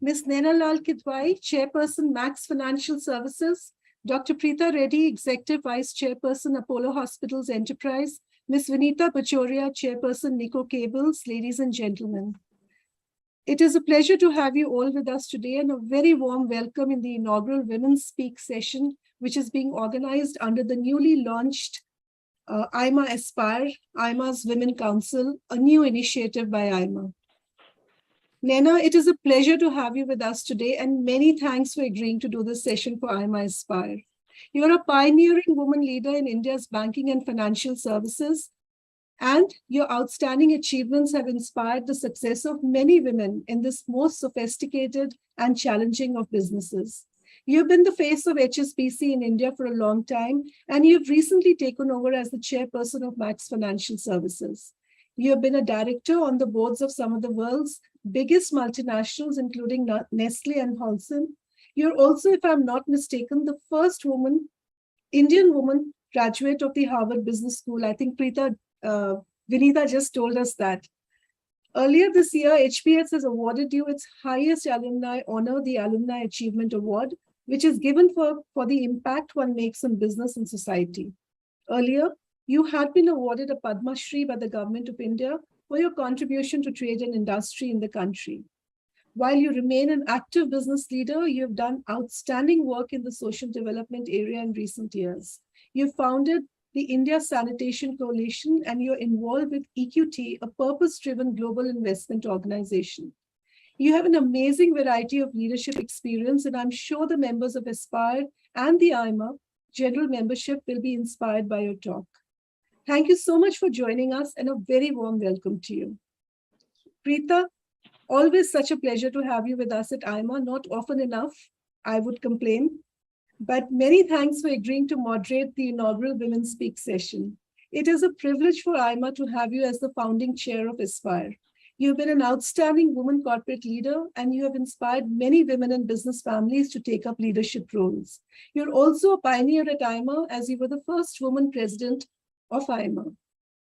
Ms. Naina Lal Kidwai, Chairperson, Max Financial Services, Dr. Preeta Reddy, Executive Vice Chairperson, Apollo Hospitals Enterprise, Ms. Vinita Bajoria, Chairperson, Nico Cables, ladies and gentlemen. It is a pleasure to have you all with us today and a very warm welcome in the inaugural Womenspeak session, which is being organized under the newly launched AIMA Aspire, AIMA's Women Council, a new initiative by AIMA. Naina, it is a pleasure to have you with us today, and many thanks for agreeing to do this session for AIMA Aspire. You are a pioneering woman leader in India's banking and financial services, and your outstanding achievements have inspired the success of many women in this most sophisticated and challenging of businesses. You've been the face of HSBC in India for a long time, and you've recently taken over as the chairperson of Max Financial Services. You have been a director on the boards of some of the world's biggest multinationals, including Nestle and Holcim. You're also, if I'm not mistaken, the first Indian woman graduate of the Harvard Business School. I think Vinita just told us that. Earlier this year, HBS has awarded you its highest alumni honor, the Alumni Achievement Award, which is given for the impact one makes on business and society. Earlier, you had been awarded a Padma Shri by the Government of India for your contribution to trade and industry in the country. While you remain an active business leader, you have done outstanding work in the social development area in recent years. You founded the India Sanitation Coalition, and you're involved with EQT, a purpose-driven global investment organization. You have an amazing variety of leadership experience, and I'm sure the members of Aspire and the AIMA general membership will be inspired by your talk. Thank you so much for joining us, and a very warm welcome to you. Preeta, always such a pleasure to have you with us at AIMA. Not often enough, I would complain. But many thanks for agreeing to moderate the inaugural Womenspeak session. It is a privilege for AIMA to have you as the founding chair of Aspire. You've been an outstanding woman corporate leader, and you have inspired many women and business families to take up leadership roles. You're also a pioneer at AIMA, as you were the first woman president of AIMA.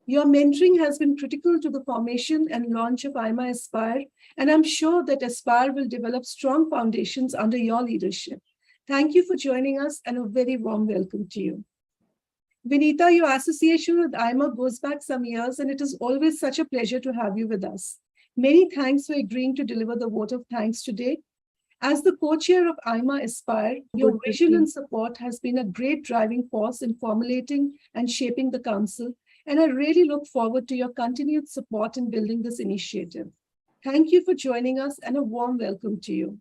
Your mentoring has been critical to the formation and launch of AIMA Aspire, and I'm sure that Aspire will develop strong foundations under your leadership. Thank you for joining us, and a very warm welcome to you. Vinita, your association with AIMA goes back some years, and it is always such a pleasure to have you with us. Many thanks for agreeing to deliver the vote of thanks today. As the co-chair of AIMA Aspire, your vision and support has been a great driving force in formulating and shaping the council, and I really look forward to your continued support in building this initiative. Thank you for joining us, and a warm welcome to you.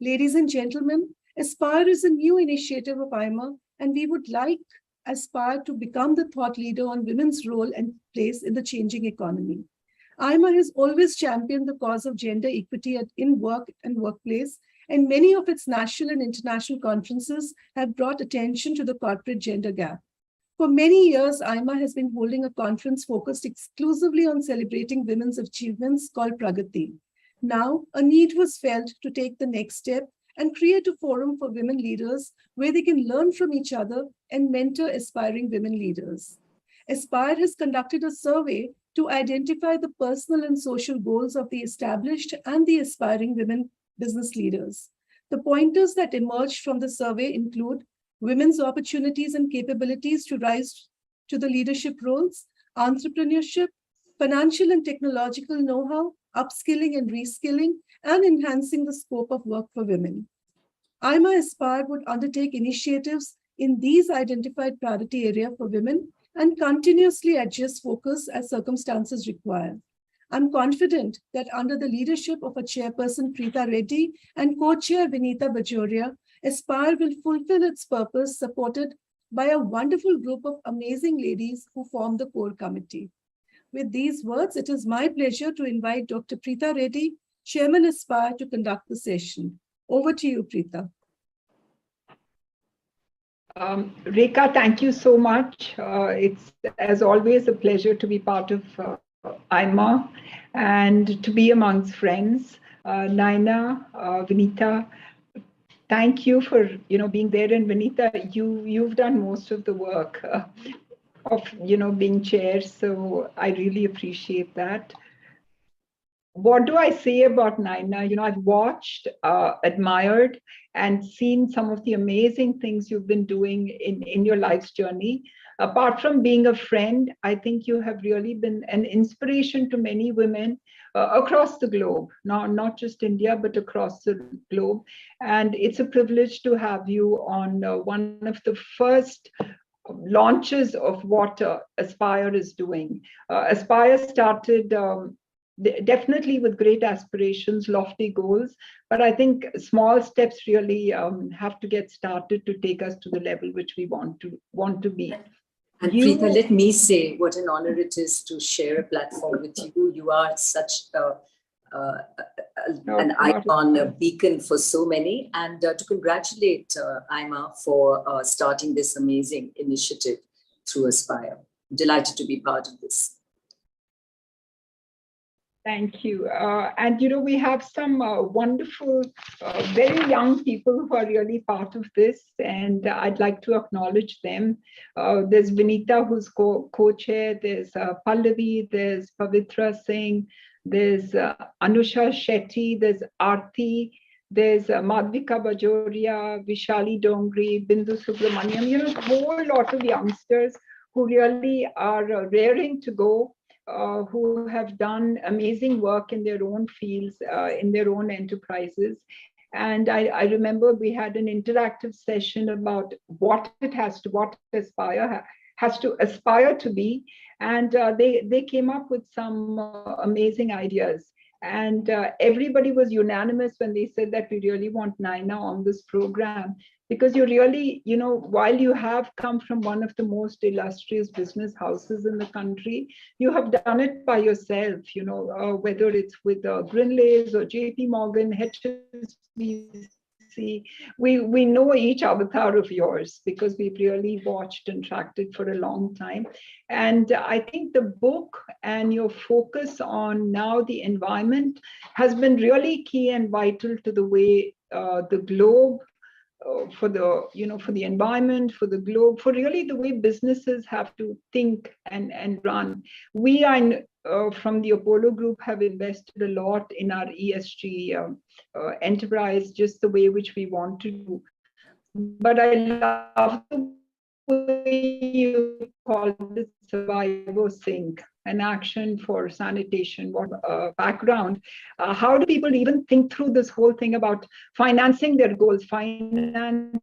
Ladies and gentlemen, Aspire is a new initiative of AIMA, and we would like Aspire to become the thought leader on women's role and place in the changing economy. AIMA has always championed the cause of gender equity in work and workplace, and many of its national and international conferences have brought attention to the corporate gender gap. For many years, AIMA has been holding a conference focused exclusively on celebrating women's achievements called Pragati. Now, a need was felt to take the next step and create a forum for women leaders where they can learn from each other and mentor aspiring women leaders. Aspire has conducted a survey to identify the personal and social goals of the established and the aspiring women business leaders. The pointers that emerged from the survey include women's opportunities and capabilities to rise to the leadership roles, entrepreneurship, financial and technological know-how, upskilling and reskilling, and enhancing the scope of work for women. AIMA Aspire would undertake initiatives in these identified priority areas for women and continuously adjust focus as circumstances require. I'm confident that under the leadership of a chairperson, Preeta Reddy, and co-chair Vinita Bajoria, Aspire will fulfill its purpose, supported by a wonderful group of amazing ladies who form the core committee. With these words, it is my pleasure to invite Dr. Preeta Reddy, Chairman Aspire, to conduct the session. Over to you, Preeta. Rekha, thank you so much. It's, as always, a pleasure to be part of AIMA and to be amongst friends. Naina, Vinita, thank you for being there. And Vinita, you've done most of the work of being chair, so I really appreciate that. What do I say about Naina? I've watched, admired, and seen some of the amazing things you've been doing in your life's journey. Apart from being a friend, I think you have really been an inspiration to many women across the globe, not just India, but across the globe. And it's a privilege to have you on one of the first launches of what Aspire is doing. Aspire started definitely with great aspirations, lofty goals, but I think small steps really have to get started to take us to the level which we want to be. And Preeta, let me say what an honor it is to share a platform with you. You are such an icon, a beacon for so many, and to congratulate AIMA for starting this amazing initiative through Aspire. Delighted to be part of this. Thank you. And we have some wonderful, very young people who are really part of this, and I'd like to acknowledge them. There's Vinita, who's co-chair, there's Pallavi, there's Pavitra Singh, there's Anusha Shetty, there's Aarti, there's Madhvika Bajoria, Vishali Dongri, Bindu Subramaniam, a whole lot of youngsters who really are raring to go. Who have done amazing work in their own fields, in their own enterprises. And I remember we had an interactive session about what Aspire has to aspire to be. And they came up with some amazing ideas. And everybody was unanimous when they said that we really want Naina on this program, because you really, while you have come from one of the most illustrious business houses in the country, you have done it by yourself, whether it's with Grinleys or JP Morgan, HSBC. We know each avatar of yours because we've really watched and tracked it for a long time. And I think the book and your focus on now the environment has been really key and vital to the way the globe, for the environment, for the globe, for really the way businesses have to think and run. We are from the Apollo Group have invested a lot in our ESG enterprise, just the way which we want to do. But I love the way you call it survivor sync, an action for sanitation, background. How do people even think through this whole thing about financing their goals, financing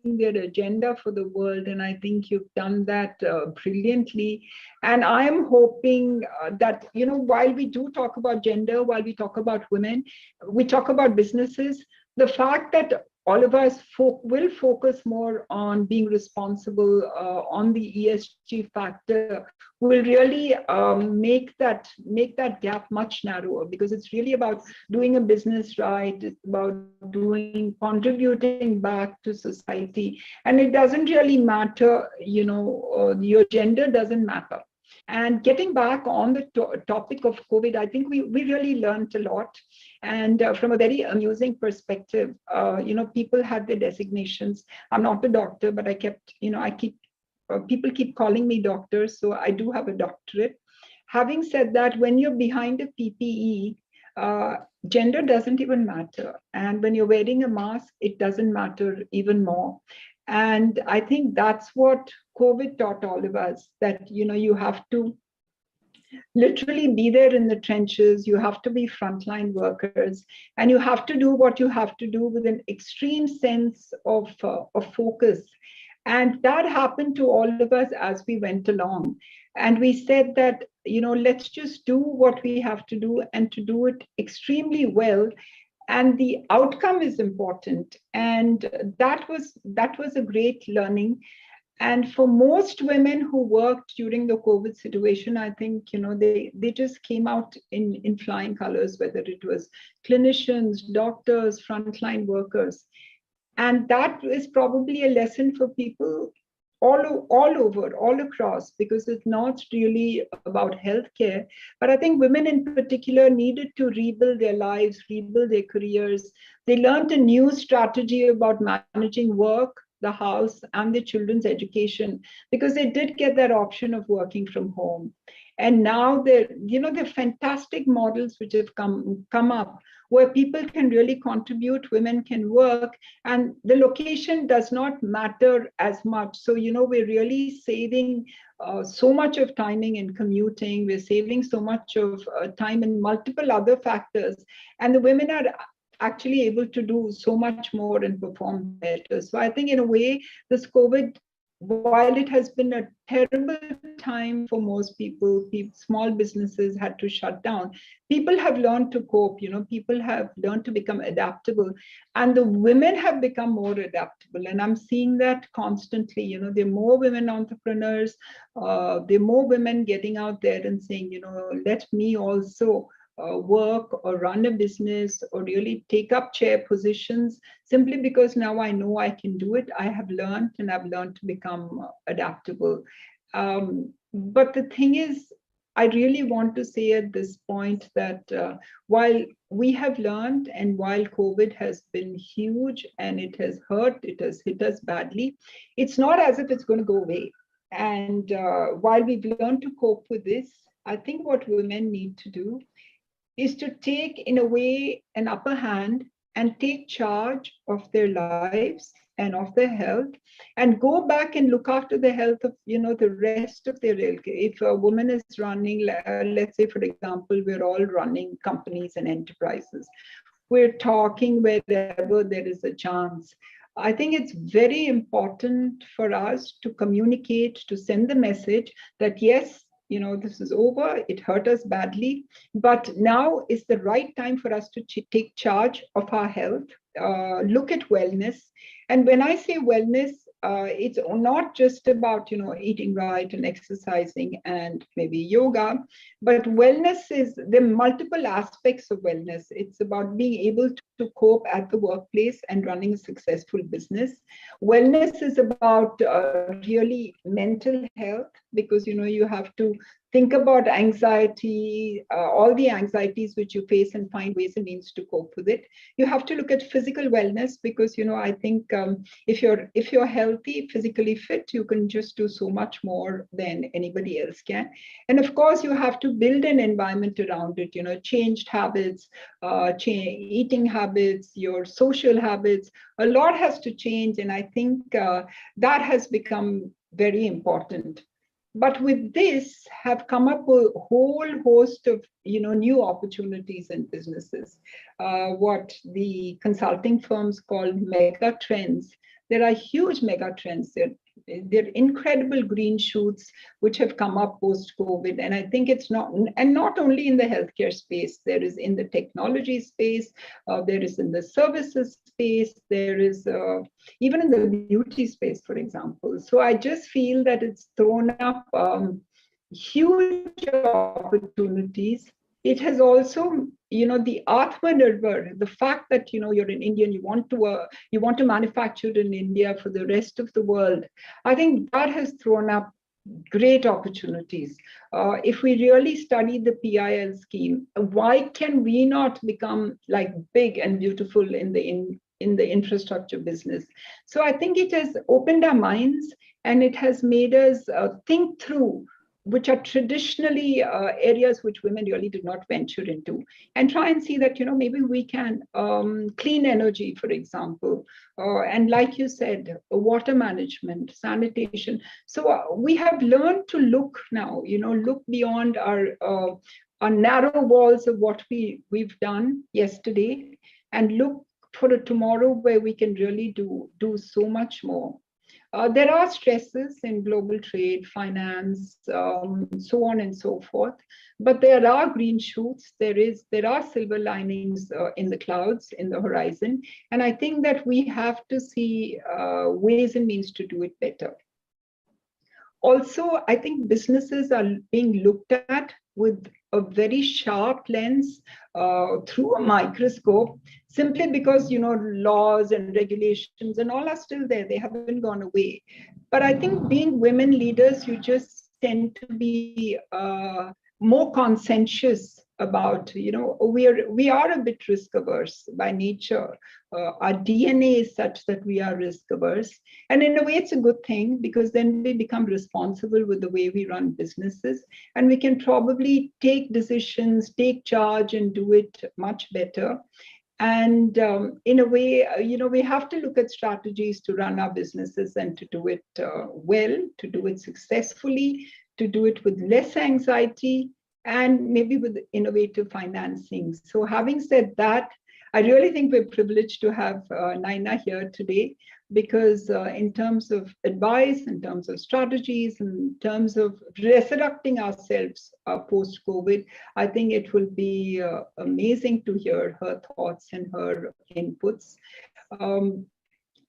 their agenda for the world? And I think you've done that brilliantly. And I am hoping that, while we do talk about gender, while we talk about women, we talk about businesses, the fact that all of us will focus more on being responsible on the ESG factor will really make that gap much narrower, because it's really about doing a business right. It's about contributing back to society, and it doesn't really matter, your gender doesn't matter. And getting back on the topic of COVID, I think we really learned a lot. And from a very amusing perspective, people had their designations. I'm not a doctor, but people keep calling me doctor, so I do have a doctorate. Having said that, when you're behind a PPE, gender doesn't even matter. And when you're wearing a mask, it doesn't matter even more. And I think that's what COVID taught all of us, that, you have to literally be there in the trenches, you have to be frontline workers, and you have to do what you have to do with an extreme sense of focus. And that happened to all of us as we went along. And we said that, let's just do what we have to do, and to do it extremely well. And the outcome is important. And that was a great learning. And for most women who worked during the COVID situation, I think, they just came out in flying colors, whether it was clinicians, doctors, frontline workers. And that is probably a lesson for people all over, all across, because it's not really about healthcare. But I think women in particular needed to rebuild their lives, rebuild their careers. They learned a new strategy about managing work, the house, and the children's education, because they did get that option of working from home. And now the fantastic models which have come up, where people can really contribute, women can work, and the location does not matter as much. So, we're really saving so much of timing in commuting. We're saving so much of time in multiple other factors. And the women are actually able to do so much more and perform better. So I think in a way, this COVID, while it has been a terrible time for most people, small businesses had to shut down. People have learned to cope, people have learned to become adaptable, and the women have become more adaptable. And I'm seeing that constantly, there are more women entrepreneurs, there are more women getting out there and saying, let me also work or run a business or really take up chair positions, simply because now I know I can do it. I have learned, and I've learned to become adaptable. But the thing is, I really want to say at this point that while we have learned, and while COVID has been huge and it has hit us badly, it's not as if it's going to go away. And while we've learned to cope with this, I think what women need to do is to take, in a way, an upper hand and take charge of their lives and of their health, and go back and look after the health of, the rest of their life. If a woman is running, let's say, for example, we're all running companies and enterprises. We're talking wherever there is a chance. I think it's very important for us to communicate, to send the message that, yes, this is over, it hurt us badly, but now is the right time for us to take charge of our health, look at wellness. And when I say wellness, it's not just about, eating right and exercising and maybe yoga, but wellness is, there are multiple aspects of wellness. It's about being able to cope at the workplace and running a successful business. Wellness is about really mental health, because, you have to think about anxiety, all the anxieties which you face, and find ways and means to cope with it. You have to look at physical wellness, because, I think if you're healthy, physically fit, you can just do so much more than anybody else can. And of course, you have to build an environment around it, changed habits, eating habits, your social habits. A lot has to change, and I think that has become very important. But with this have come up a whole host of new opportunities in businesses, what the consulting firms call mega trends. There are huge mega trends. They're incredible green shoots which have come up post-COVID. And I think it's not only in the healthcare space, there is in the technology space, there is in the services space, there is even in the beauty space, for example. So I just feel that it's thrown up huge opportunities. It has also, the Atmanirbhar, the fact that, you're an Indian, you want to manufacture in India for the rest of the world. I think that has thrown up great opportunities. If we really study the PIL scheme, why can we not become like big and beautiful in the infrastructure business? So I think it has opened our minds, and it has made us think through which are traditionally areas which women really did not venture into, and try and see that, maybe we can clean energy, for example, and like you said, water management, sanitation. So we have learned to look now, look beyond our narrow walls of what we've done yesterday, and look for a tomorrow where we can really do so much more. There are stresses in global trade, finance, so on and so forth, but there are green shoots. There are silver linings in the clouds, in the horizon, and I think that we have to see ways and means to do it better. Also, I think businesses are being looked at with a very sharp lens through a microscope, simply because, laws and regulations and all are still there. They haven't gone away. But I think being women leaders, you just tend to be more conscientious about, we are a bit risk averse by nature. Our DNA is such that we are risk averse. And in a way, it's a good thing, because then we become responsible with the way we run businesses, and we can probably take decisions, take charge, and do it much better. And in a way, we have to look at strategies to run our businesses and to do it well, to do it successfully, to do it with less anxiety, and maybe with innovative financing. So having said that, I really think we're privileged to have Naina here today, because in terms of advice, in terms of strategies, in terms of resurrecting ourselves post-COVID, I think it will be amazing to hear her thoughts and her inputs.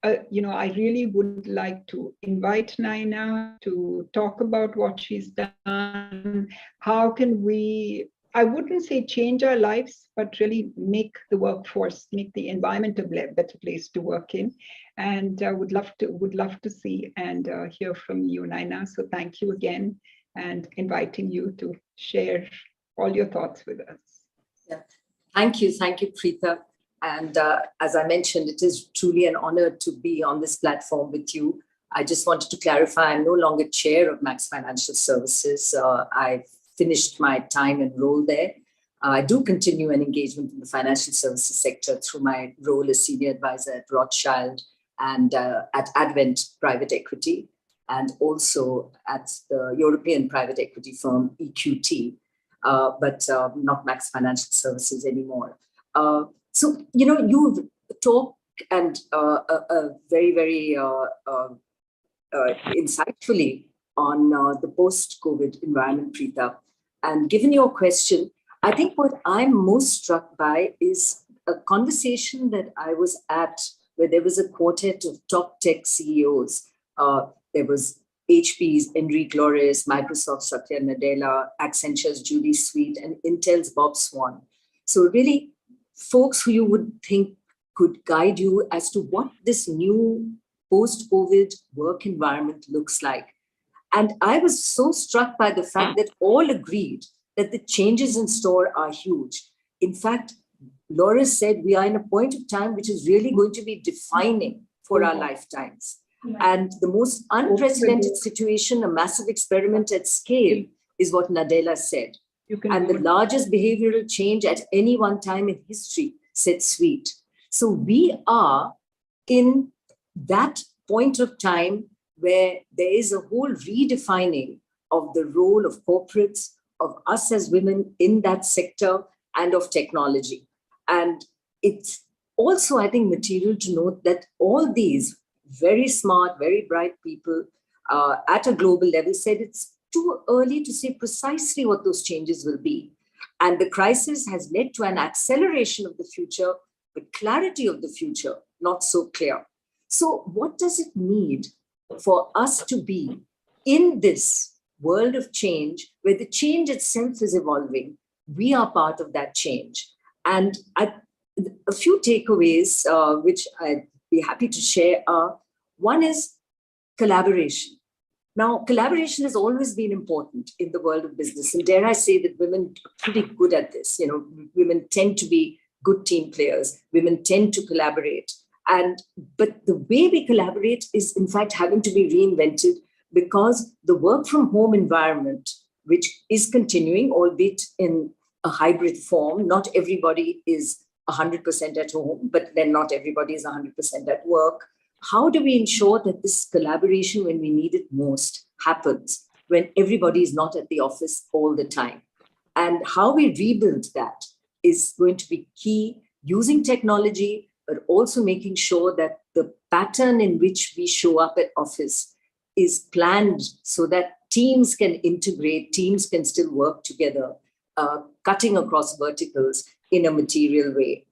I really would like to invite Naina to talk about what she's done. How can we, I wouldn't say change our lives, but really make the workforce, make the environment a better place to work in. And would love to see and hear from you, Naina. So thank you again, and inviting you to share all your thoughts with us. Yeah. Thank you, Preetha. And as I mentioned, it is truly an honor to be on this platform with you. I just wanted to clarify, I'm no longer chair of Max Financial Services. I've finished my time and role there. I do continue an engagement in the financial services sector through my role as senior advisor at Rothschild and at Advent Private Equity, and also at the European private equity firm EQT, but not Max Financial Services anymore. So, you've talked and very, very insightfully on the post-COVID environment, Preetha. And given your question, I think what I'm most struck by is a conversation that I was at where there was a quartet of top tech CEOs. There was HP's Enrique Lores, Microsoft's Satya Nadella, Accenture's Julie Sweet, and Intel's Bob Swan. So really, folks who you would think could guide you as to what this new post-COVID work environment looks like. And I was so struck by the fact that all agreed that the changes in store are huge. In fact, Laura said we are in a point of time which is really going to be defining for our lifetimes. And the most unprecedented situation, a massive experiment at scale, is what Nadella said. And the largest behavioral change at any one time in history, said Sweet. So we are in that point of time where there is a whole redefining of the role of corporates, of us as women in that sector, and of technology. And it's also, I think, material to note that all these very smart, very bright people at a global level said it's too early to say precisely what those changes will be. And the crisis has led to an acceleration of the future, but clarity of the future not so clear. So what does it need for us to be in this world of change, where the change itself is evolving? We are part of that change. And a few takeaways, which I'd be happy to share are, one is collaboration. Now, collaboration has always been important in the world of business. And dare I say that women are pretty good at this. Women tend to be good team players. Women tend to collaborate. But the way we collaborate is, in fact, having to be reinvented, because the work from home environment, which is continuing, albeit in a hybrid form, not everybody is 100% at home, but then not everybody is 100% at work. How do we ensure that this collaboration, when we need it most, happens when everybody is not at the office all the time? And how we rebuild that is going to be key, using technology, but also making sure that the pattern in which we show up at office is planned so that teams can integrate, teams can still work together, cutting across verticals in a material way.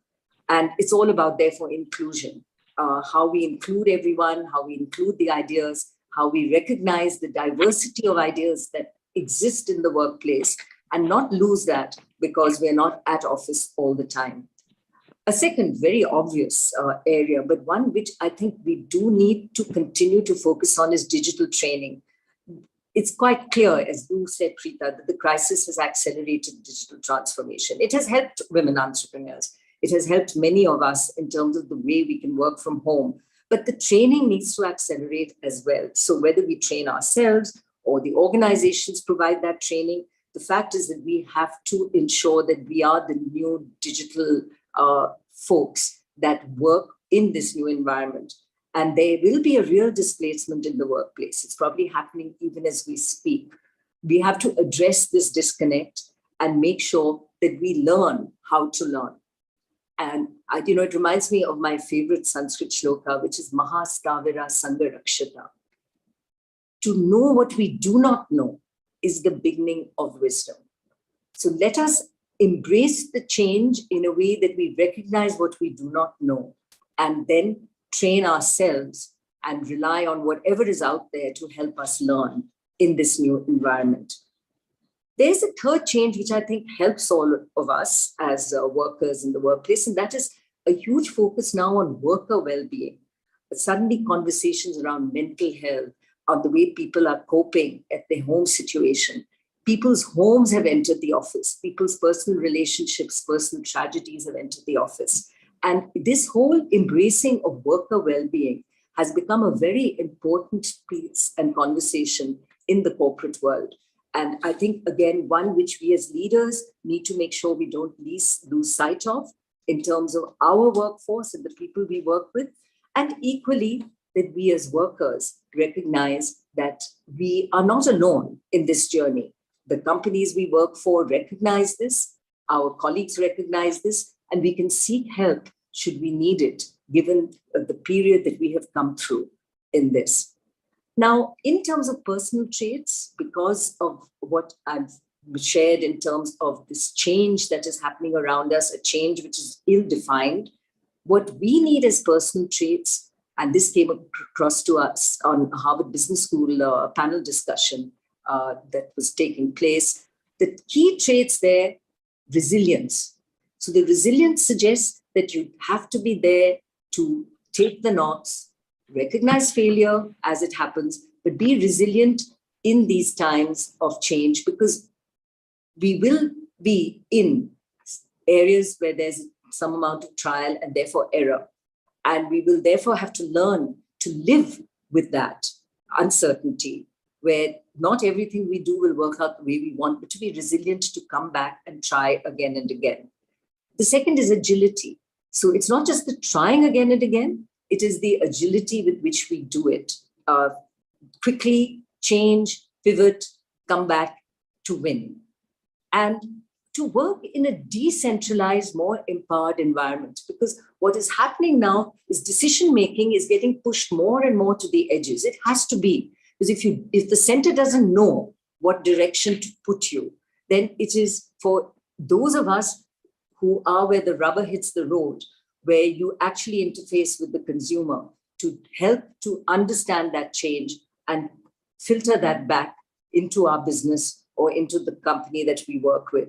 And it's all about, therefore, inclusion. How we include everyone, how we include the ideas, how we recognize the diversity of ideas that exist in the workplace and not lose that because we're not at office all the time. A second very obvious area, but one which I think we do need to continue to focus on, is digital training. It's quite clear, as you said, Preeta, that the crisis has accelerated digital transformation. It has helped women entrepreneurs. It has helped many of us in terms of the way we can work from home. But the training needs to accelerate as well. So whether we train ourselves or the organizations provide that training, the fact is that we have to ensure that we are the new digital folks that work in this new environment. And there will be a real displacement in the workplace. It's probably happening even as we speak. We have to address this disconnect and make sure that we learn how to learn. And it reminds me of my favorite Sanskrit shloka, which is Mahastavira Sangarakshata. To know what we do not know is the beginning of wisdom. So let us embrace the change in a way that we recognize what we do not know, and then train ourselves and rely on whatever is out there to help us learn in this new environment. There's a third change which I think helps all of us as workers in the workplace, and that is a huge focus now on worker well-being. Suddenly conversations around mental health, on the way people are coping at their home situation. People's homes have entered the office. People's personal relationships, personal tragedies have entered the office. And this whole embracing of worker well-being has become a very important piece and conversation in the corporate world. And I think, again, one which we as leaders need to make sure we don't lose sight of in terms of our workforce and the people we work with. And equally, that we as workers recognize that we are not alone in this journey. The companies we work for recognize this, our colleagues recognize this, and we can seek help should we need it, given the period that we have come through in this. Now, in terms of personal traits, because of what I've shared in terms of this change that is happening around us, a change which is ill-defined, what we need as personal traits, and this came across to us on Harvard Business School panel discussion that was taking place, the key traits there, resilience. So the resilience suggests that you have to be there to take the knocks, recognize failure as it happens, but be resilient in these times of change, because we will be in areas where there's some amount of trial and therefore error. And we will therefore have to learn to live with that uncertainty, where not everything we do will work out the way we want, but to be resilient, to come back and try again and again. The second is agility. So it's not just the trying again and again, it is the agility with which we do it. Quickly change, pivot, come back to win. And to work in a decentralized, more empowered environment, because what is happening now is decision-making is getting pushed more and more to the edges. It has to be, because if the center doesn't know what direction to put you, then it is for those of us who are where the rubber hits the road, where you actually interface with the consumer to help to understand that change and filter that back into our business or into the company that we work with.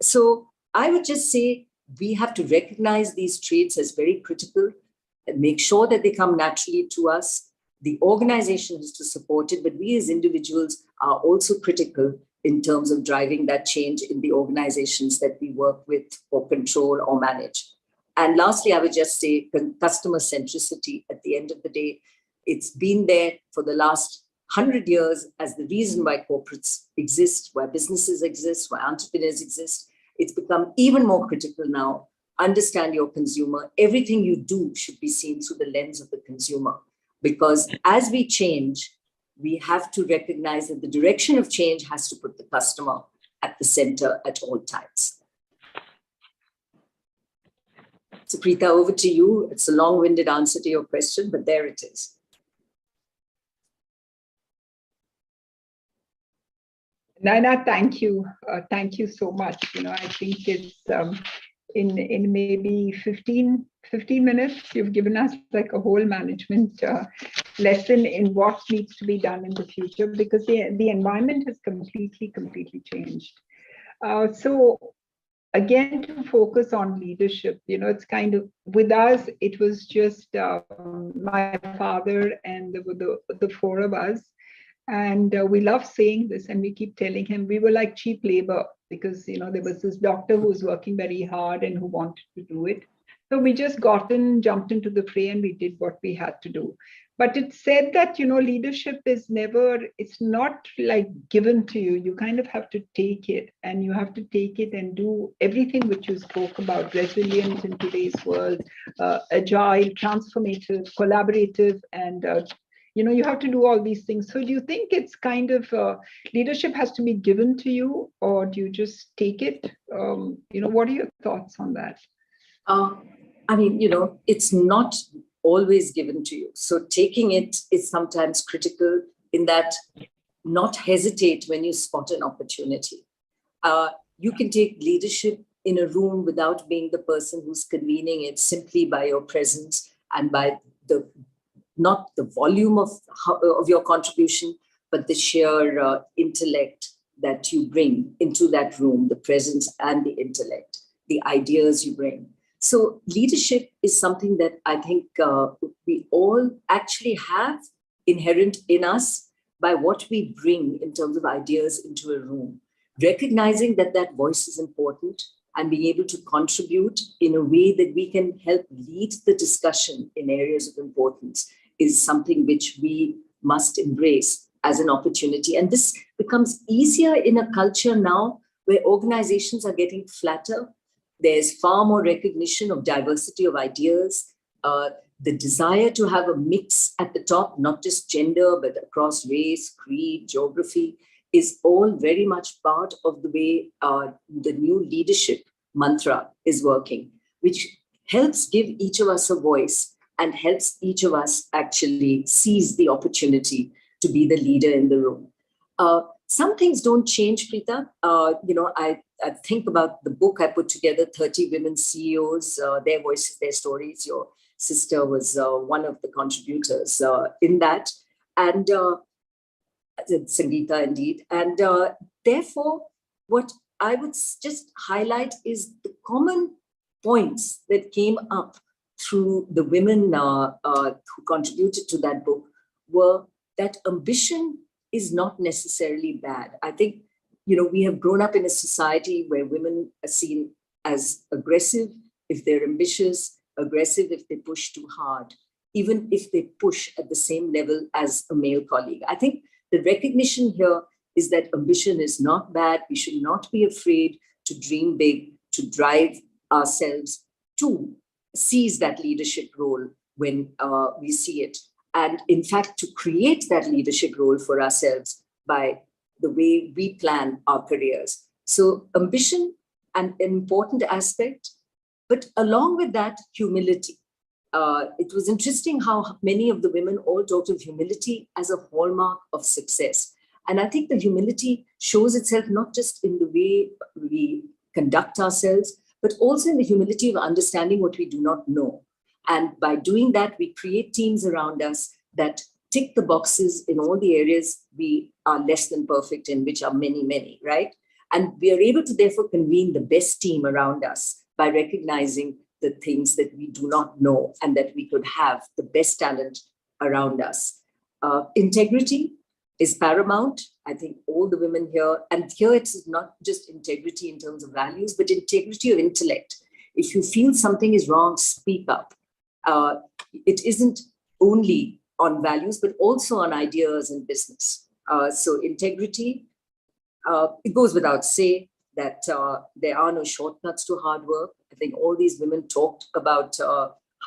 So I would just say we have to recognize these traits as very critical and make sure that they come naturally to us. The organization has to support it, but we as individuals are also critical in terms of driving that change in the organizations that we work with or control or manage. And lastly, I would just say customer centricity. At the end of the day, it's been there for the last 100 years as the reason why corporates exist, why businesses exist, why entrepreneurs exist. It's become even more critical now. Understand your consumer. Everything you do should be seen through the lens of the consumer, because as we change, we have to recognize that the direction of change has to put the customer at the center at all times. So Preeta, over to you. It's a long-winded answer to your question, but there it is. Naina, thank you. Thank you so much. I think it's in maybe 15 minutes, you've given us like a whole management lesson in what needs to be done in the future, because the environment has completely changed. So again, to focus on leadership, it's kind of, with us, it was just my father and the four of us. And we love saying this, and we keep telling him we were like cheap labor, because there was this doctor who was working very hard and who wanted to do it. So we just jumped into the fray, and we did what we had to do. But it's said that leadership is never, it's not like given to you. You kind of have to take it, and you have to take it and do everything which you spoke about: resilient in today's world, agile, transformative, collaborative, and you have to do all these things. So do you think it's kind of leadership has to be given to you, or do you just take it? What are your thoughts on that? I mean, it's not always given to you. So taking it is sometimes critical, in that not hesitate when you spot an opportunity. You can take leadership in a room without being the person who's convening it, simply by your presence and by not the volume of your contribution, but the sheer intellect that you bring into that room, the presence and the intellect, the ideas you bring. So leadership is something that I think we all actually have inherent in us by what we bring in terms of ideas into a room. Recognizing that that voice is important and being able to contribute in a way that we can help lead the discussion in areas of importance is something which we must embrace as an opportunity. And this becomes easier in a culture now where organizations are getting flatter. There's far more recognition of diversity of ideas, the desire to have a mix at the top, not just gender, but across race, creed, geography, is all very much part of the way the new leadership mantra is working, which helps give each of us a voice and helps each of us actually seize the opportunity to be the leader in the room. Some things don't change, Preeta. I think about the book I put together, 30 Women CEOs, Their Voices, Their Stories. Your sister was one of the contributors in that. And Sangeeta, indeed. And therefore, what I would just highlight is the common points that came up through the women who contributed to that book were that ambition is not necessarily bad. I think, we have grown up in a society where women are seen as aggressive if they're ambitious, aggressive if they push too hard, even if they push at the same level as a male colleague. I think the recognition here is that ambition is not bad. We should not be afraid to dream big, to drive ourselves to seize that leadership role when we see it. And in fact, to create that leadership role for ourselves by the way we plan our careers. So ambition, an important aspect, but along with that, humility. It was interesting how many of the women all talked of humility as a hallmark of success. And I think the humility shows itself not just in the way we conduct ourselves, but also in the humility of understanding what we do not know. And by doing that, we create teams around us that tick the boxes in all the areas we are less than perfect in, which are many, many, right? And we are able to therefore convene the best team around us by recognizing the things that we do not know and that we could have the best talent around us. Integrity is paramount. I think all the women here, and here it's not just integrity in terms of values, but integrity of intellect. If you feel something is wrong, speak up. It isn't only on values, but also on ideas and business. So integrity, it goes without say that there are no shortcuts to hard work. I think all these women talked about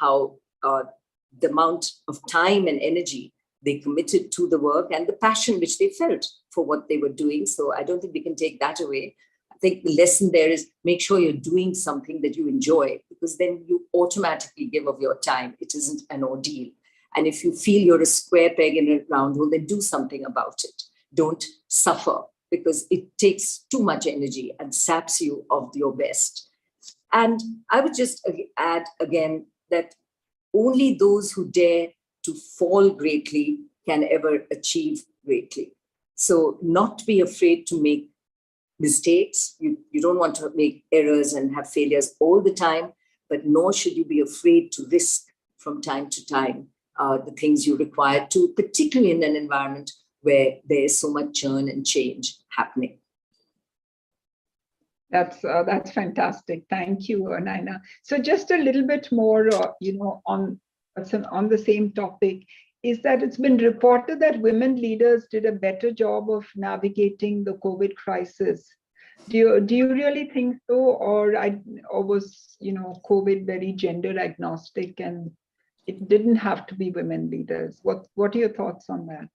how the amount of time and energy they committed to the work and the passion which they felt for what they were doing. So I don't think we can take that away. I think the lesson there is make sure you're doing something that you enjoy, because then you automatically give of your time. It isn't an ordeal. And if you feel you're a square peg in a round hole, then do something about it. Don't suffer, because it takes too much energy and saps you of your best. And I would just add again that only those who dare to fall greatly can ever achieve greatly. So not be afraid to make mistakes. You don't want to make errors and have failures all the time, but nor should you be afraid to risk from time to time the things you require to, particularly in an environment where there is so much churn and change happening. That's fantastic. Thank you, Naina. So just a little bit more, on the same topic, is that it's been reported that women leaders did a better job of navigating the COVID crisis. Do you really think so, or was COVID very gender agnostic and it didn't have to be women leaders? What are your thoughts on that?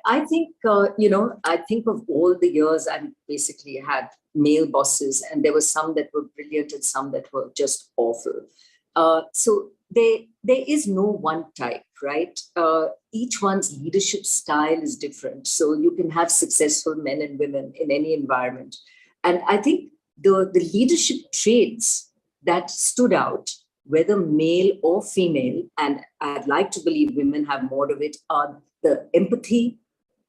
I think, I think of all the years I basically had male bosses, and there were some that were brilliant and some that were just awful. So there is no one type, right? Each one's leadership style is different. So you can have successful men and women in any environment. And I think the leadership traits that stood out, whether male or female, and I'd like to believe women have more of it, are the empathy,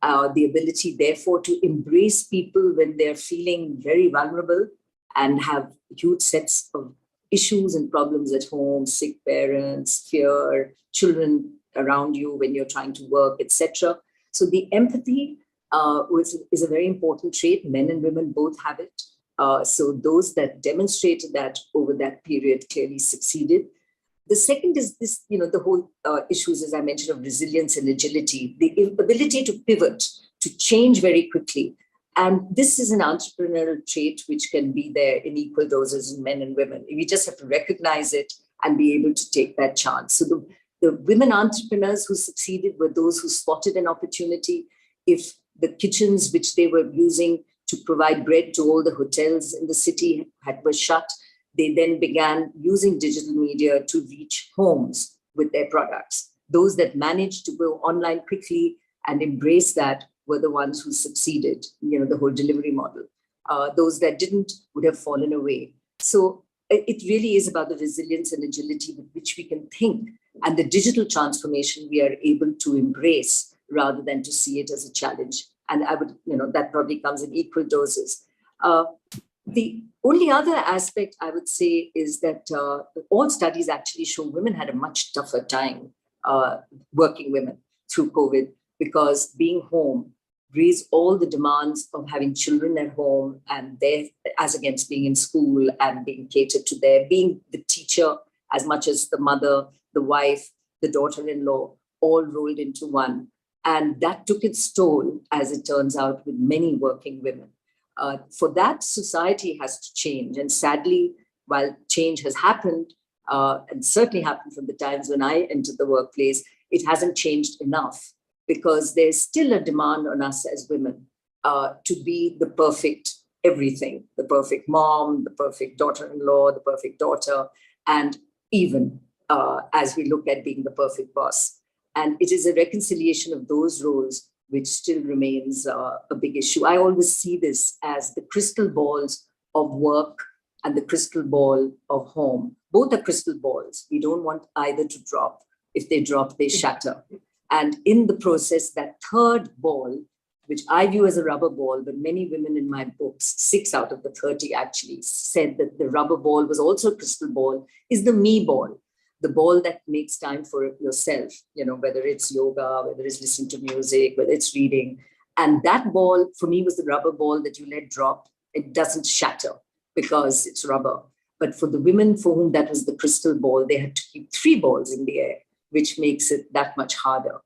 the ability, therefore, to embrace people when they're feeling very vulnerable and have huge sets of issues and problems at home, sick parents, fear, children around you when you're trying to work, etc. So the empathy is a very important trait. Men and women both have it. So those that demonstrated that over that period clearly succeeded. The second is this, the whole issues, as I mentioned, of resilience and agility, the ability to pivot, to change very quickly. And this is an entrepreneurial trait which can be there in equal doses in men and women. We just have to recognize it and be able to take that chance. So the women entrepreneurs who succeeded were those who spotted an opportunity. If the kitchens which they were using to provide bread to all the hotels in the city were shut, they then began using digital media to reach homes with their products. Those that managed to go online quickly and embrace that were the ones who succeeded, the whole delivery model. Those that didn't would have fallen away. So it really is about the resilience and agility with which we can think, and the digital transformation we are able to embrace rather than to see it as a challenge. And I would, that probably comes in equal doses. The only other aspect I would say is that all studies actually show women had a much tougher time, working women through COVID, because being home raised all the demands of having children at home and as against being in school and being catered to there, being the teacher as much as the mother, the wife, the daughter-in-law, all rolled into one. And that took its toll, as it turns out, with many working women. For that, society has to change. And sadly, while change has happened, and certainly happened from the times when I entered the workplace, it hasn't changed enough, because there's still a demand on us as women to be the perfect everything, the perfect mom, the perfect daughter-in-law, the perfect daughter, and even as we look at being the perfect boss. And it is a reconciliation of those roles which still remains a big issue. I always see this as the crystal balls of work and the crystal ball of home. Both are crystal balls. We don't want either to drop. If they drop, they shatter. And in the process, that third ball, which I view as a rubber ball, but many women in my books, 6 out of the 30 actually, said that the rubber ball was also a crystal ball, is the me ball. The ball that makes time for yourself, whether it's yoga, whether it's listening to music, whether it's reading. And that ball, for me, was the rubber ball that you let drop. It doesn't shatter because it's rubber. But for the women for whom that was the crystal ball, they had to keep 3 balls in the air, which makes it that much harder.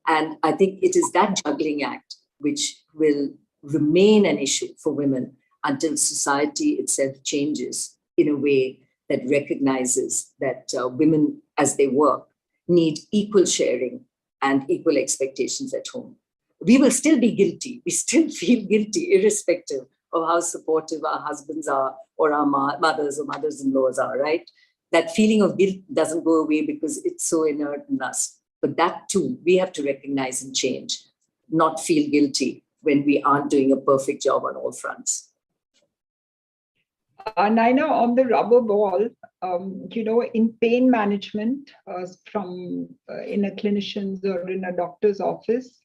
And I think it is that juggling act which will remain an issue for women until society itself changes in a way that recognizes that women, as they work, need equal sharing and equal expectations at home. We will still be guilty. We still feel guilty, irrespective of how supportive our husbands are or our mothers or mothers-in-laws are, right? That feeling of guilt doesn't go away because it's so inert in us. But that too, we have to recognize and change, not feel guilty when we aren't doing a perfect job on all fronts. Naina, on the rubber ball, in pain management in a clinician's or in a doctor's office,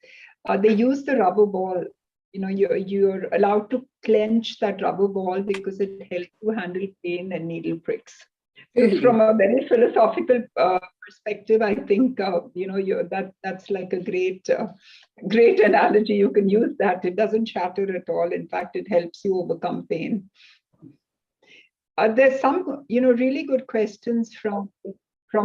they use the rubber ball. You're allowed to clench that rubber ball because it helps you handle pain and needle pricks. So from a very philosophical perspective, I think that's like a great analogy. You can use that. It doesn't shatter at all. In fact, it helps you overcome pain. There's some really good questions from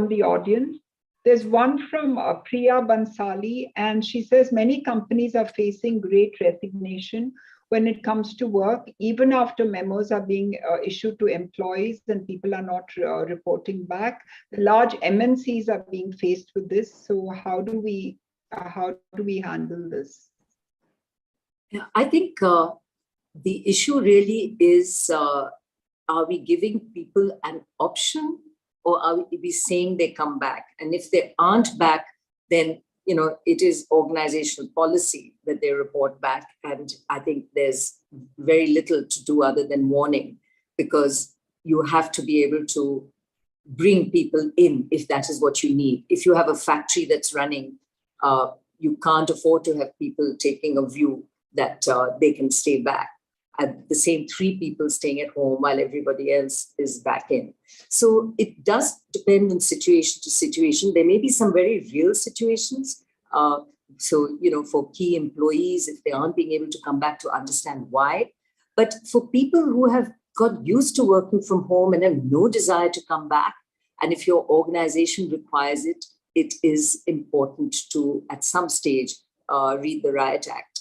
the audience. There's one from Priya Bansali, and she says many companies are facing great resignation when it comes to work, even after memos are being issued to employees and people are not reporting back. The large MNCs are being faced with this. So how do we handle this? Yeah, I think the issue really is, are we giving people an option, or are we saying they come back? And if they aren't back, then it is organizational policy that they report back. And I think there's very little to do other than warning, because you have to be able to bring people in if that is what you need. If you have a factory that's running, you can't afford to have people taking a view that they can stay back, at the same 3 people staying at home while everybody else is back in. So it does depend on situation to situation. There may be some very real situations. For key employees, if they aren't being able to come back, to understand why. But for people who have got used to working from home and have no desire to come back, and if your organization requires it, it is important to, at some stage, read the Riot Act.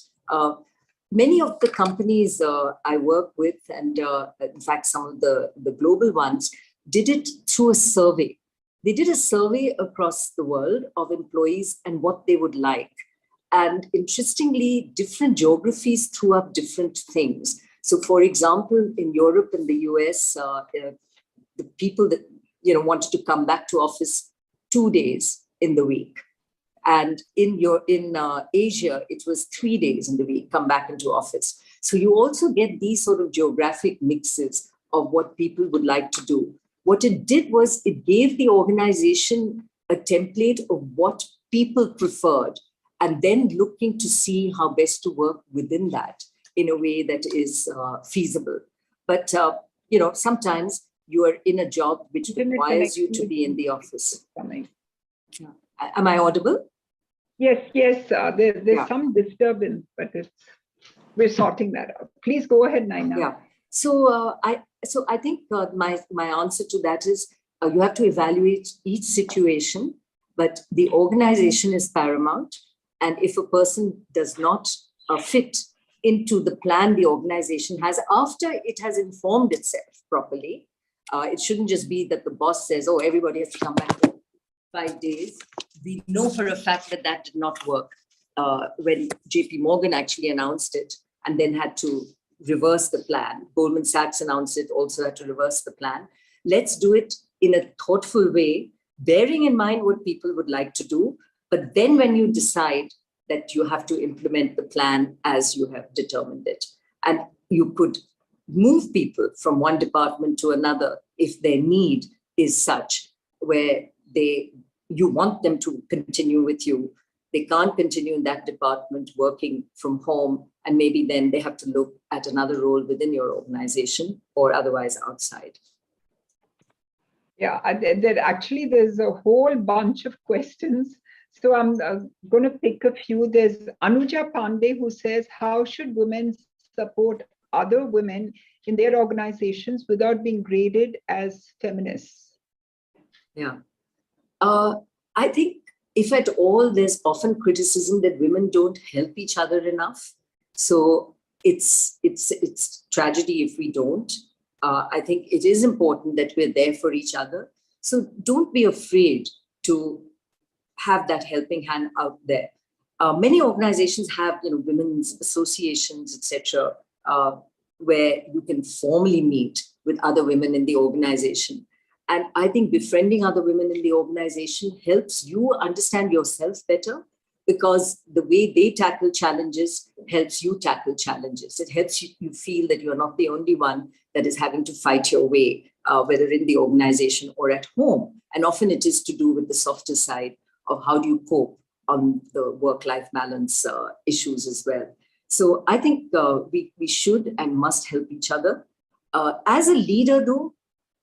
Many of the companies I work with, and in fact, some of the global ones, did it through a survey. They did a survey across the world of employees and what they would like. And interestingly, different geographies threw up different things. So for example, in Europe and the US, the people that wanted to come back to office 2 days in the week. And in Asia, it was 3 days in the week, come back into office. So you also get these sort of geographic mixes of what people would like to do. What it did was it gave the organization a template of what people preferred, and then looking to see how best to work within that in a way that is feasible. But, sometimes you are in a job which requires you to be in the office. Am I audible? Yes. There's some disturbance, but we're sorting that out. Please go ahead, Naina. Yeah. So I think my answer to that is you have to evaluate each situation, but the organization is paramount. And if a person does not fit into the plan the organization has after it has informed itself properly, it shouldn't just be that the boss says, oh, everybody has to come back in 5 days. We know for a fact that did not work when JP Morgan actually announced it and then had to reverse the plan. Goldman Sachs announced it, also had to reverse the plan. Let's do it in a thoughtful way, bearing in mind what people would like to do. But then when you decide that you have to implement the plan as you have determined it, and you could move people from one department to another if their need is such where you want them to continue with you. They can't continue in that department working from home, and maybe then they have to look at another role within your organization or otherwise outside. Yeah, there's a whole bunch of questions. So I'm going to pick a few. There's Anuja Pandey who says, how should women support other women in their organizations without being graded as feminists? Yeah. I think if at all, there's often criticism that women don't help each other enough. So it's tragedy if we don't. I think it is important that we're there for each other. So don't be afraid to have that helping hand out there. Many organizations have, women's associations, etc., where you can formally meet with other women in the organization. And I think befriending other women in the organization helps you understand yourself better, because the way they tackle challenges helps you tackle challenges. It helps you feel that you're not the only one that is having to fight your way, whether in the organization or at home. And often it is to do with the softer side of how do you cope on the work-life balance issues as well. So I think we should and must help each other. As a leader, though,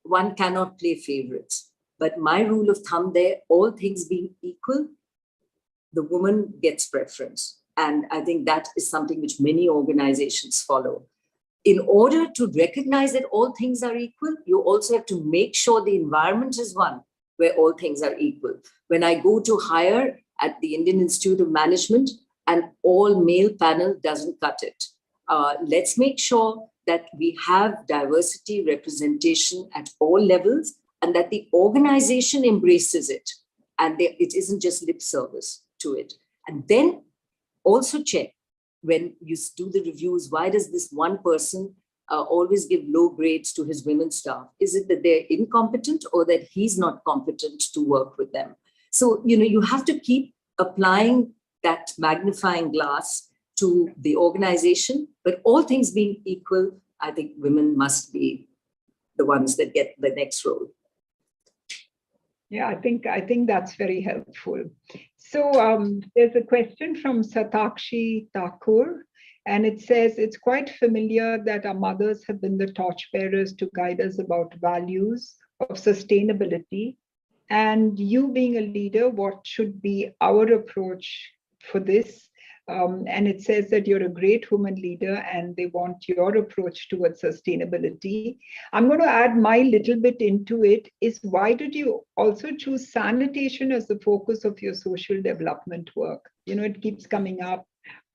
one cannot play favorites. But my rule of thumb there, all things being equal, the woman gets preference. And I think that is something which many organizations follow. In order to recognize that all things are equal, you also have to make sure the environment is one where all things are equal. When I go to hire at the Indian Institute of Management, an all-male panel doesn't cut it. Let's make sure that we have diversity representation at all levels and that the organization embraces it and it isn't just lip service to it. And then also check when you do the reviews, why does this one person always give low grades to his women staff? Is it that they're incompetent or that he's not competent to work with them? So, you have to keep applying that magnifying glass to the organization, but all things being equal, I think women must be the ones that get the next role. Yeah, I think that's very helpful. So there's a question from Satakshi Thakur, and it says, it's quite familiar that our mothers have been the torchbearers to guide us about values of sustainability. And you being a leader, what should be our approach for this? And it says that you're a great woman leader and they want your approach towards sustainability. I'm going to add my little bit into it is, why did you also choose sanitation as the focus of your social development work? It keeps coming up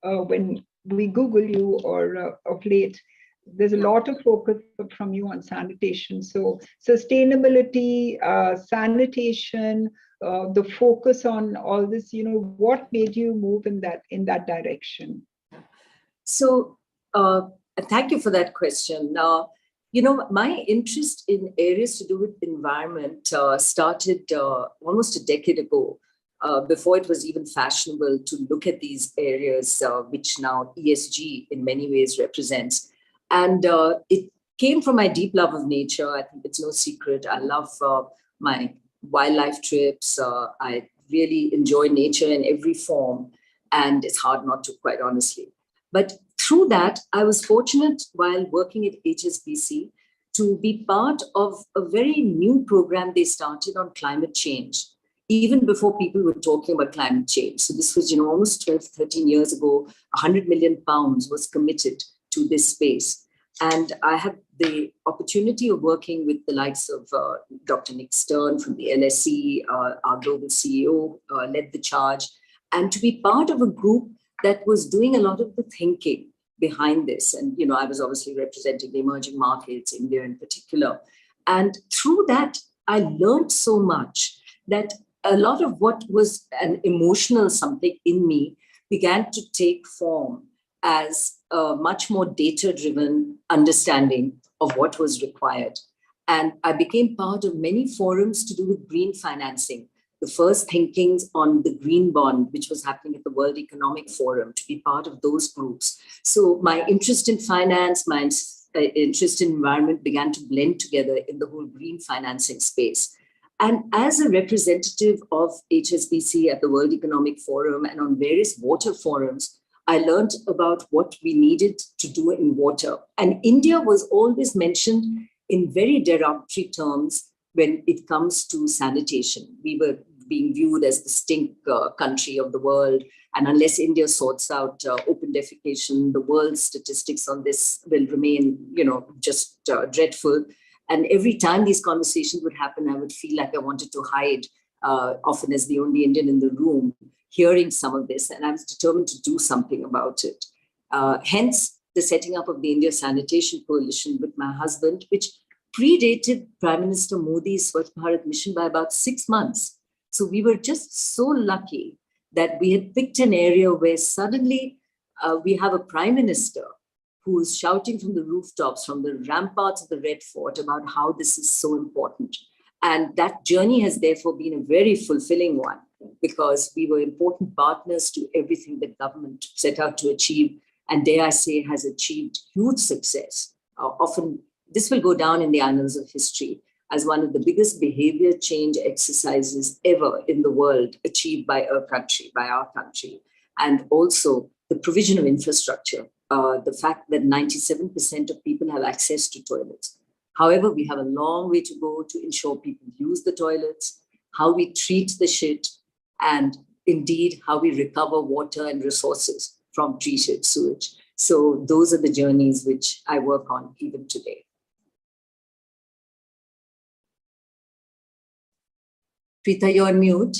when we Google you or of late. There's a lot of focus from you on sanitation. So sustainability, sanitation, the focus on all this, what made you move in that direction? So thank you for that question. My interest in areas to do with environment started almost a decade ago, before it was even fashionable to look at these areas, which now ESG in many ways represents. And it came from my deep love of nature. I think it's no secret. I love my wildlife trips. I really enjoy nature in every form. And it's hard not to, quite honestly. But through that, I was fortunate while working at HSBC to be part of a very new program they started on climate change, even before people were talking about climate change. So this was, almost 12, 13 years ago, 100 million pounds was committed to this space. And I had the opportunity of working with the likes of Dr. Nick Stern from the LSE, our global CEO, led the charge, and to be part of a group that was doing a lot of the thinking behind this. And, I was obviously representing the emerging markets, India in particular. And through that, I learned so much that a lot of what was an emotional something in me began to take form as a much more data-driven understanding of what was required. And I became part of many forums to do with green financing, the first thinkings on the green bond, which was happening at the World Economic Forum, to be part of those groups. So my interest in finance, my interest in environment began to blend together in the whole green financing space. And as a representative of HSBC at the World Economic Forum and on various water forums, I learned about what we needed to do in water. And India was always mentioned in very derogatory terms when it comes to sanitation. We were being viewed as the stink country of the world. And unless India sorts out open defecation, the world's statistics on this will remain, just dreadful. And every time these conversations would happen, I would feel like I wanted to hide, often as the only Indian in the room, hearing some of this. And I was determined to do something about it. Hence, the setting up of the India Sanitation Coalition with my husband, which predated Prime Minister Modi's Swachh Bharat mission by about 6 months. So we were just so lucky that we had picked an area where suddenly we have a prime minister who is shouting from the rooftops, from the ramparts of the Red Fort about how this is so important. And that journey has therefore been a very fulfilling one, because we were important partners to everything that government set out to achieve. And dare I say, has achieved huge success. Often this will go down in the annals of history as one of the biggest behavior change exercises ever in the world achieved by our country. And also the provision of infrastructure, the fact that 97% of people have access to toilets. However, we have a long way to go to ensure people use the toilets, how we treat the shit, and indeed how we recover water and resources from treated sewage. So those are the journeys which I work on even today. Preeta, you're on mute.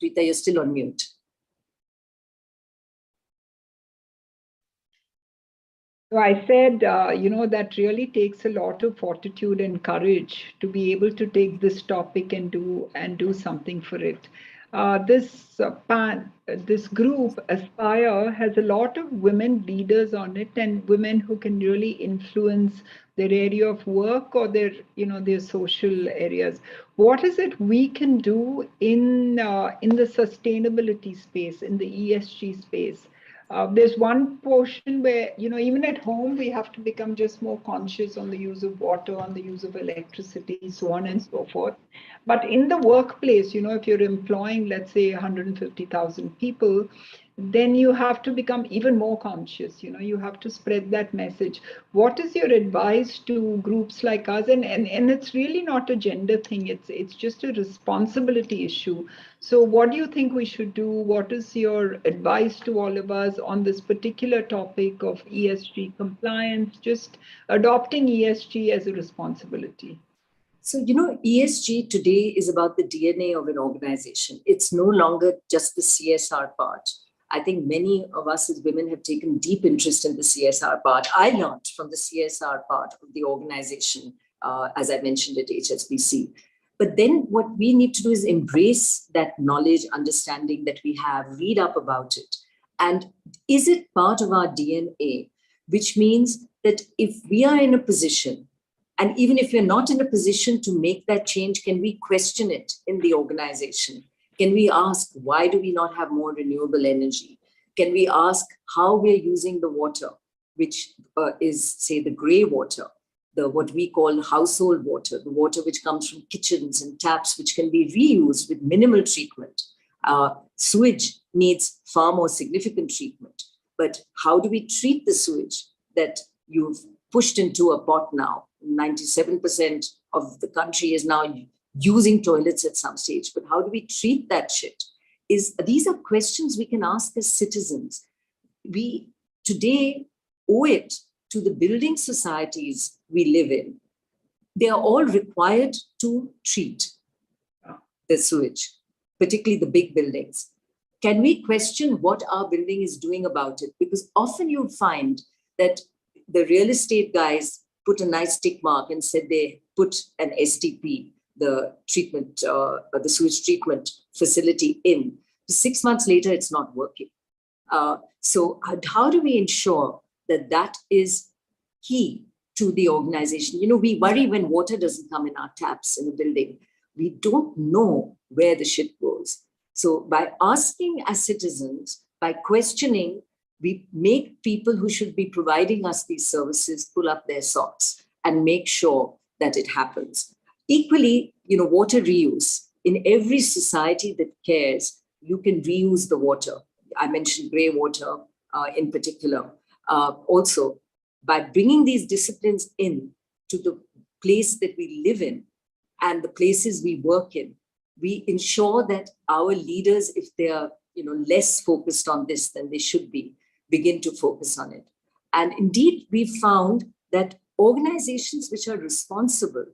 Preeta, you're still on mute. So I said, that really takes a lot of fortitude and courage to be able to take this topic and do something for it. This group, Aspire, has a lot of women leaders on it and women who can really influence their area of work or their social areas. What is it we can do in the sustainability space, in the ESG space? There's one portion where, even at home, we have to become just more conscious on the use of water, on the use of electricity, so on and so forth. But in the workplace, if you're employing, let's say, 150,000 people, then you have to become even more conscious. You have to spread that message. What is your advice to groups like us? And it's really not a gender thing. It's just a responsibility issue. So what do you think we should do? What is your advice to all of us on this particular topic of ESG compliance, just adopting ESG as a responsibility? So, ESG today is about the DNA of an organization. It's no longer just the CSR part. I think many of us as women have taken deep interest in the CSR part. I learned from the CSR part of the organization, as I mentioned at HSBC. But then what we need to do is embrace that knowledge, understanding that we have, read up about it. And is it part of our DNA? Which means that if we are in a position, and even if we're not in a position to make that change, can we question it in the organization? Can we ask, why do we not have more renewable energy? Can we ask how we're using the water, which is, say, the gray water, what we call household water, the water which comes from kitchens and taps, which can be reused with minimal treatment. Sewage needs far more significant treatment. But how do we treat the sewage that you've pushed into a pot now? 97% of the country is now using toilets at some stage, but how do we treat that shit? These are questions we can ask as citizens. We today owe it to the building societies we live in. They are all required to treat the sewage, particularly the big buildings. Can we question what our building is doing about it? Because often you'll find that the real estate guys put a nice tick mark and said they put an STP, the sewage treatment facility in. 6 months later, it's not working. So how do we ensure that that is key to the organization? We worry when water doesn't come in our taps in a building. We don't know where the shit goes. So by asking as citizens, by questioning, we make people who should be providing us these services pull up their socks and make sure that it happens. Equally, water reuse. In every society that cares, you can reuse the water. I mentioned grey water in particular. Also, by bringing these disciplines in to the place that we live in and the places we work in, we ensure that our leaders, if they are less focused on this than they should be, begin to focus on it. And indeed, we've found that organizations which are responsible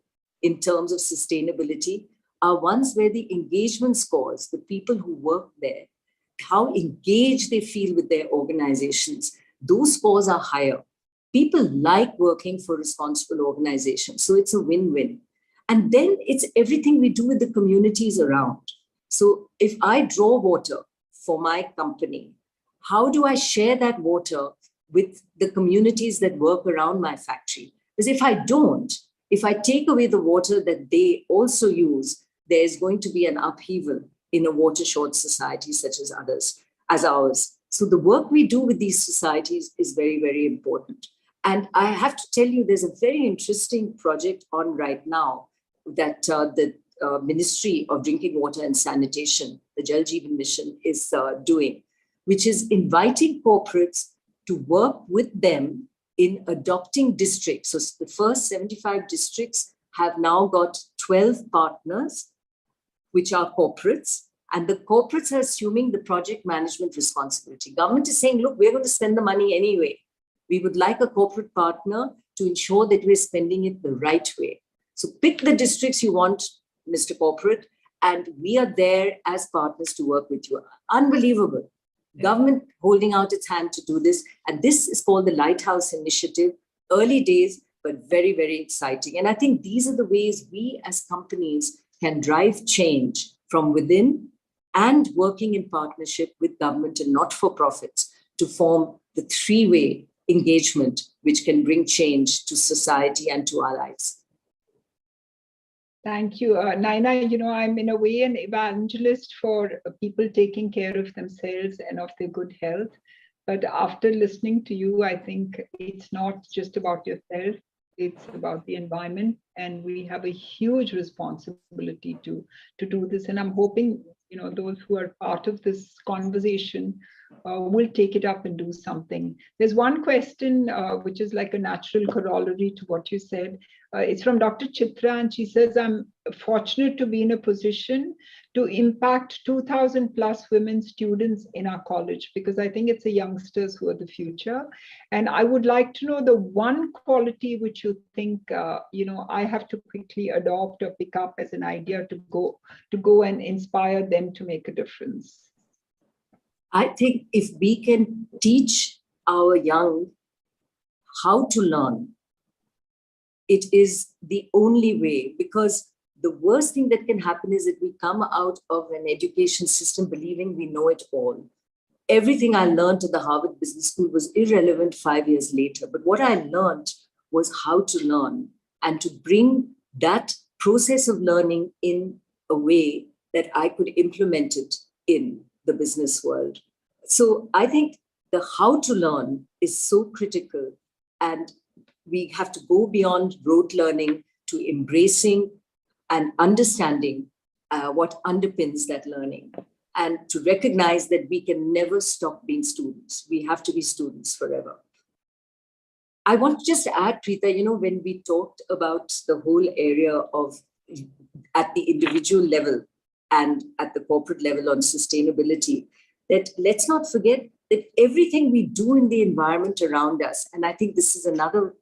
in terms of sustainability are ones where the engagement scores, the people who work there, how engaged they feel with their organizations, those scores are higher. People like working for responsible organizations, so it's a win-win. And then it's everything we do with the communities around. So if I draw water for my company, how do I share that water with the communities that work around my factory? Because if I don't, if I take away the water that they also use, there's going to be an upheaval in a water-short society such as ours. So the work we do with these societies is very, very important. And I have to tell you, there's a very interesting project on right now that the Ministry of Drinking Water and Sanitation, the Jal Jeevan Mission, is doing, which is inviting corporates to work with them in adopting districts. So the first 75 districts have now got 12 partners, which are corporates, and the corporates are assuming the project management responsibility. Government is saying, look, we're going to spend the money anyway. We would like a corporate partner to ensure that we're spending it the right way. So pick the districts you want, Mr. Corporate, and we are there as partners to work with you. Unbelievable. Government holding out its hand to do this. And this is called the Lighthouse Initiative. Early days, but very, very exciting. And I think these are the ways we as companies can drive change from within and working in partnership with government and not-for-profits to form the three-way engagement, which can bring change to society and to our lives. Thank you. Naina, I'm in a way an evangelist for people taking care of themselves and of their good health. But after listening to you, I think it's not just about yourself, it's about the environment. And we have a huge responsibility to do this. And I'm hoping, those who are part of this conversation will take it up and do something. There's one question, which is like a natural corollary to what you said. It's from Dr. Chitra, and she says, I'm fortunate to be in a position to impact 2,000 plus women students in our college, because I think it's the youngsters who are the future. And I would like to know the one quality which you think, I have to quickly adopt or pick up as an idea to go and inspire them to make a difference. I think if we can teach our young how to learn, it is the only way, because the worst thing that can happen is that we come out of an education system believing we know it all. Everything I learned at the Harvard Business School was irrelevant 5 years later. But what I learned was how to learn and to bring that process of learning in a way that I could implement it in the business world. So I think the how to learn is so critical, and we have to go beyond rote learning to embracing and understanding what underpins that learning, and to recognize that we can never stop being students. We have to be students forever. I want to just add, Preeta, when we talked about the whole area of at the individual level and at the corporate level on sustainability, that let's not forget that everything we do in the environment around us, and I think this is another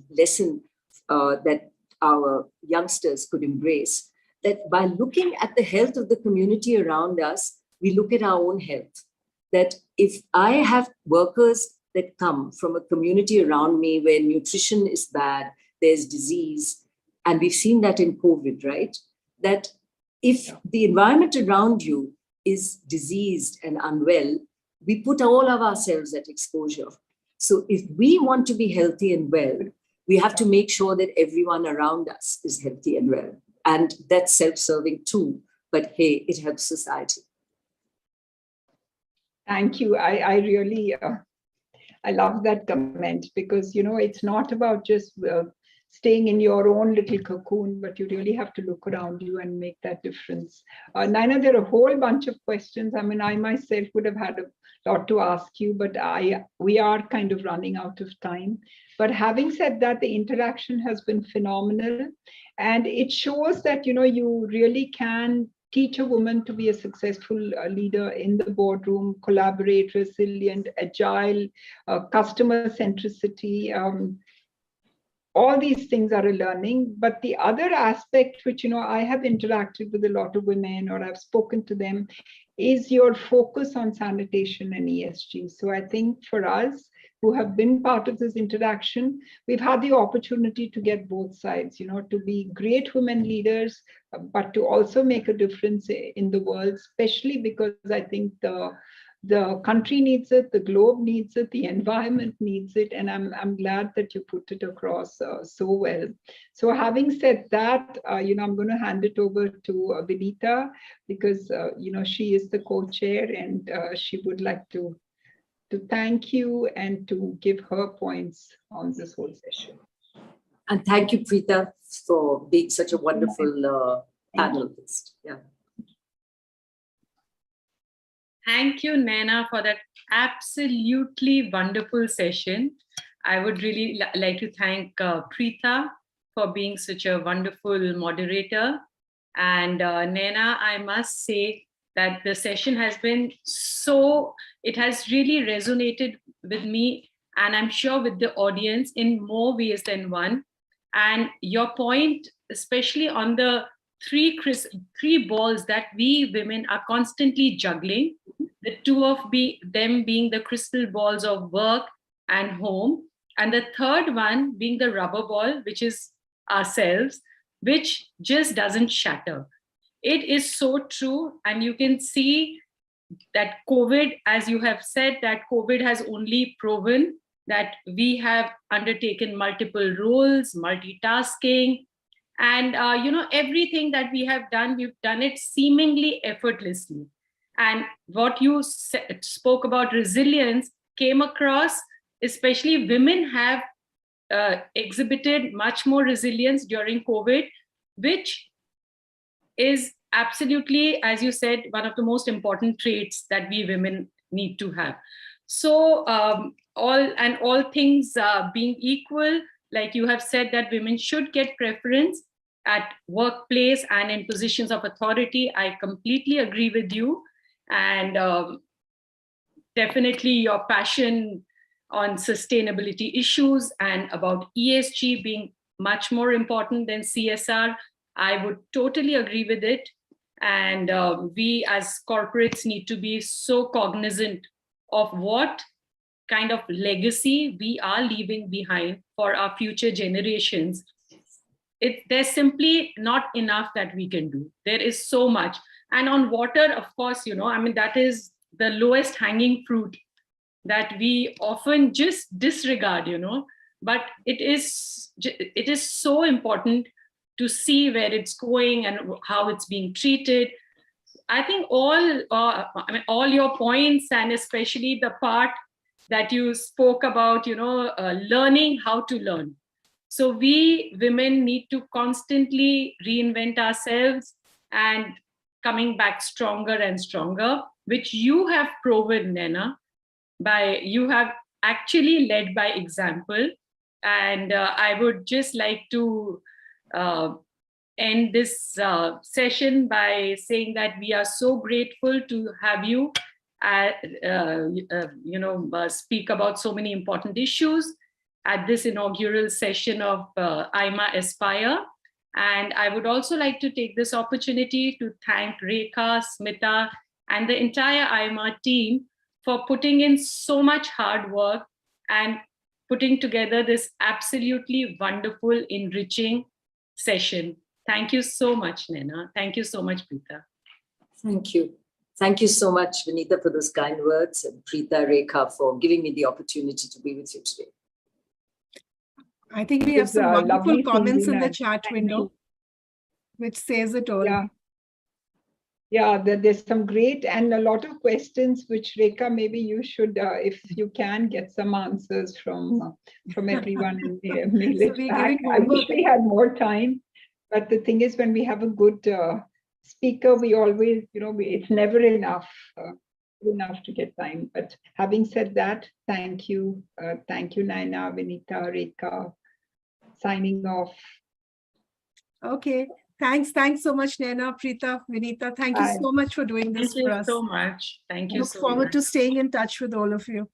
lesson that our youngsters could embrace, that by looking at the health of the community around us, we look at our own health. That if I have workers that come from a community around me where nutrition is bad, there's disease, and we've seen that in COVID, right? That if the environment around you is diseased and unwell, we put all of ourselves at exposure. So if we want to be healthy and well, we have to make sure that everyone around us is healthy and well. And that's self-serving too, but hey, it helps society. Thank you. I really, I love that comment, because, it's not about just staying in your own little cocoon, but you really have to look around you and make that difference. Naina, there are a whole bunch of questions. I mean, I myself would have had a lot to ask you, but we are kind of running out of time. But having said that, the interaction has been phenomenal, and it shows that, you really can teach a woman to be a successful leader in the boardroom, collaborate, resilient, agile, customer centricity. All these things are a learning. But the other aspect, which, I have interacted with a lot of women, or I've spoken to them, is your focus on sanitation and ESG. So I think for us who have been part of this interaction, we've had the opportunity to get both sides, to be great women leaders, but to also make a difference in the world, especially because I think the country needs it, the globe needs it, the environment needs it, and I'm glad that you put it across so well. So having said that, I'm going to hand it over to Vinita, because she is the co-chair, and she would like to thank you and to give her points on this whole session. And thank you, Preeta, for being such a wonderful panelist. Yeah. Thank you, Naina, for that absolutely wonderful session. I would really like to thank Preeta for being such a wonderful moderator. And Naina, I must say that the session has been it has really resonated with me, and I'm sure with the audience in more ways than one. And your point, especially on the three balls that we women are constantly juggling, the two of them being the crystal balls of work and home, and the third one being the rubber ball, which is ourselves, which just doesn't shatter. It is so true. And you can see that COVID, as you have said, that COVID has only proven that we have undertaken multiple roles, multitasking, and everything that we have done, we've done it seemingly effortlessly. And what you spoke about resilience came across, especially women have exhibited much more resilience during COVID, which is absolutely, as you said, one of the most important traits that we women need to have. So all things being equal, like you have said, that women should get preference at workplace and in positions of authority. I completely agree with you. And definitely your passion on sustainability issues and about ESG being much more important than CSR, I would totally agree with it. And we as corporates need to be so cognizant of what kind of legacy we are leaving behind for our future generations. There's simply not enough that we can do. There is so much. And on water, of course, that is the lowest hanging fruit that we often just disregard, but it is so important to see where it's going and how it's being treated. I think all your points, and especially the part that you spoke about, learning how to learn. So we women need to constantly reinvent ourselves and coming back stronger and stronger, which you have proven, Naina, you have actually led by example. And I would just like to end this session by saying that we are so grateful to have you speak about so many important issues at this inaugural session of AIMA Aspire. And I would also like to take this opportunity to thank Rekha, Smita, and the entire AIMA team for putting in so much hard work and putting together this absolutely wonderful, enriching session. Thank you so much, Naina. Thank you so much, Preeta. Thank you. Thank you so much, Vinita, for those kind words, and Preeta, Rekha, for giving me the opportunity to be with you today. I think we have some wonderful comments in the chat Thank window, you. which says it all. Yeah, there's some great and a lot of questions which, Rekha, maybe you should, if you can, get some answers from everyone and mail it back. I wish we had more time, but the thing is, when we have a good speaker, we always, it's never enough to get time. But having said that, thank you, Naina, Vinita, Rekha. Signing off. Okay. Thanks so much, Naina, Preeta, Vinita. Thank you so much for doing this for us. Thank you so much. Thank you. Look forward to staying in touch with all of you.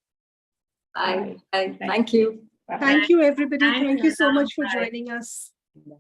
Bye. Thank you. Thank you, everybody. Thanks, Thank you so Naina. much for Bye. joining us. Bye.